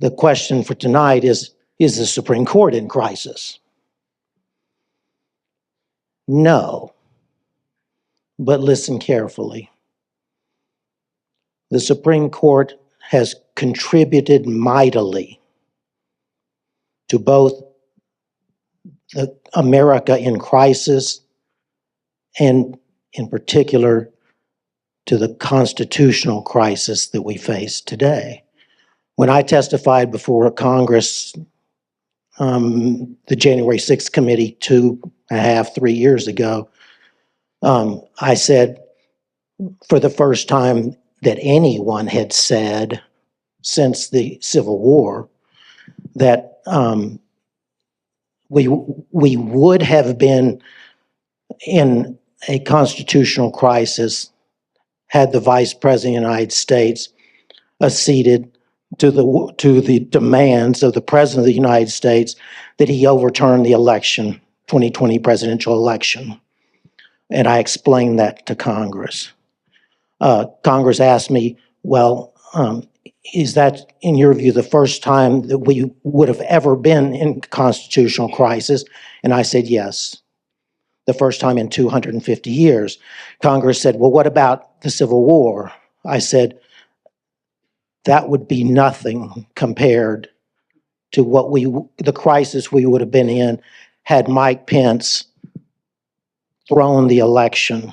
The question for tonight is the Supreme Court in crisis? No, but listen carefully. The Supreme Court has contributed mightily to both the America in crisis and in particular to the constitutional crisis that we face today. When I testified before Congress, the January 6th committee 2.5, 3 years ago, I said for the first time that anyone had said since the Civil War that we would have been in a constitutional crisis had the Vice President of the United States acceded to the demands of the President of the United States that he overturn the election, 2020 presidential election. And I explained that to Congress. Congress asked me, well, is that, in your view, the first time that we would have ever been in constitutional crisis? And I said, yes, the first time in 250 years. Congress said, well, what about the Civil War? I said, that would be nothing compared to the crisis we would have been in had Mike Pence thrown the election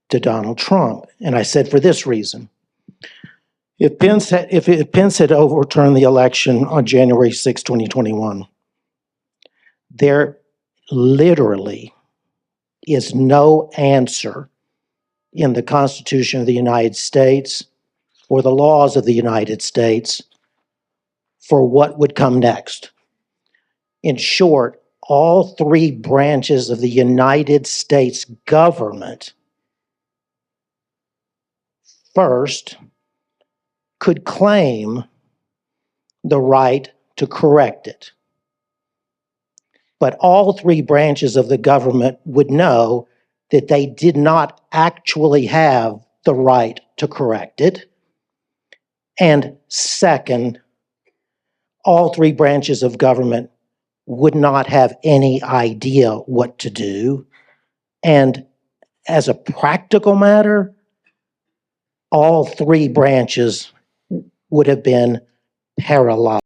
to Donald Trump. And I said, for this reason. If Pence had overturned the election on January 6, 2021, there literally is no answer in the Constitution of the United States or the laws of the United States for what would come next. In short, all three branches of the United States government first could claim the right to correct it. But all three branches of the government would know that they did not actually have the right to correct it. And second, all three branches of government would not have any idea what to do. And as a practical matter, all three branches would have been paralyzed.